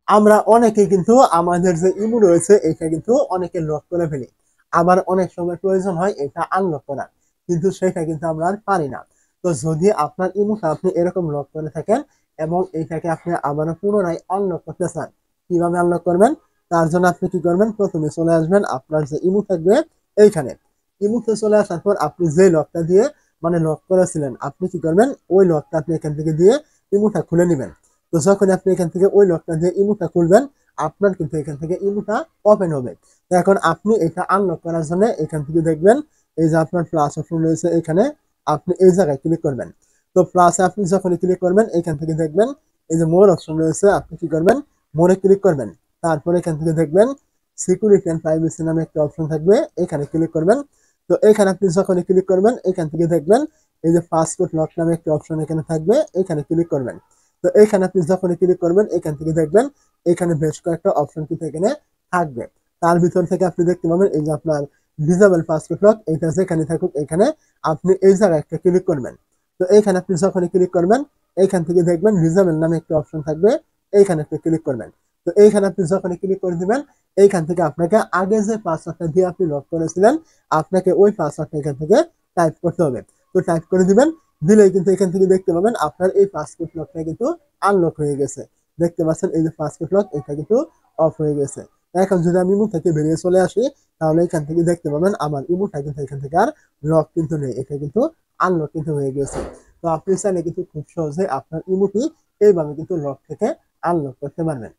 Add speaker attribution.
Speaker 1: আমরা অনেকেই কিন্তু আমাদের যে ইমো রয়েছে এটা কিন্তু অনেকে লক করে ফেলি। আবার অনেক সময় প্রয়োজন হয় এটা আনলক করা। কিন্তু সেটা কিন্তু আমরা আর পারি না। তো যদি আপনার ইমোটা আপনি এরকম লক করে থাকেন এবং এইটাকে আপনি আবারও পুনরায় আনলক করতে চান, কিভাবে আনলক করবেন? তার জন্য আপনি কি করবেন? প্রথমে চলে আসবেন আপনার যে ইমো থাকবে এইখানে। ইমোতে চলে আসার পর আপনি যে লকটা দিয়ে মানে লক করেছিলেন, আপনি কি করবেন? ওই লকটা আপনি এখান থেকে দিয়ে ইমোটা খুলে নিবেন। তো যখন আপনি এখান থেকে ওই লকটা দিয়ে ইমোটা খুলবেন, আপনার কিন্তু এখান থেকে ইমোটা ওপেন হবে। তো এখন আপনি এটা আনলক করার জন্য এখান থেকে দেখবেন এই যে আপনার প্লাস অপশন রয়েছে এখানে, আপনি এই জায়গায় ক্লিক করবেন। তো প্লাসে আপনি যখন ক্লিক করবেন এখান থেকে দেখবেন এই যে মোর অপশন রয়েছে, আপনি কি করবেন? মোরে ক্লিক করবেন। তারপরে এখান থেকে দেখবেন সিকিউরিটি অ্যান্ড প্রাইভেসি নামে একটা অপশন থাকবে, এখানে ক্লিক করবেন। তো এখানে আপনি যখন ক্লিক করবেন এখান থেকে দেখবেন এই যে পাসপোর্ট লক নামে একটা অপশন এখানে থাকবে, এখানে ক্লিক করবেন। তো এখানে আপনি যখন ক্লিক করবেন এখান থেকে দেখবেন এখানে বেশ কয়েকটা অপশন কিন্তু এখানে থাকবে। তার ভিতর থেকে আপনি দেখতে পাবেন এই যে আপনার ডিসেবল পাসপোর্ট লক, এটা যেখানে থাকুক এখানে আপনি এই জায়গায় একটা ক্লিক করবেন। তো এইখানে আপনি যখন ক্লিক করবেন এইখান থেকে দেখবেন ডিসেবল নামে একটা অপশন থাকবে, এইখানে একটা ক্লিক করবেন। তো এইখানে আপনি যখন ক্লিক করে দিবেন এইখান থেকে আপনাকে আগে যে পাসওয়ার্ডটা দিয়ে আপনি লক করেছিলেন আপনাকে ওই পাসওয়ার্ডটা এখান থেকে টাইপ করতে হবে। তো টাইপ করে দিবেন, দিলেই কিন্তু এখান থেকে দেখতে পাবেন আপনার এই পাসপোর্ট লকটা কিন্তু আনলক হয়ে গেছে। দেখতে পাচ্ছেন এই যে পাসপোর্ট লক এটা কিন্তু অফ হয়ে গেছে। এখন যদি আমি ইমো থেকে বেরিয়ে চলে আসি তাহলে এখান থেকে দেখতে পাবেন আমার ইমোটা কিন্তু এখান থেকে আর লক কিন্তু নেই, এটা কিন্তু আনলক কিন্তু হয়ে গেছে। তো আপনি চাইলে কিন্তু খুব সহজে আপনার ইমোটি এইভাবে কিন্তু লক থেকে আনলক করতে পারবেন।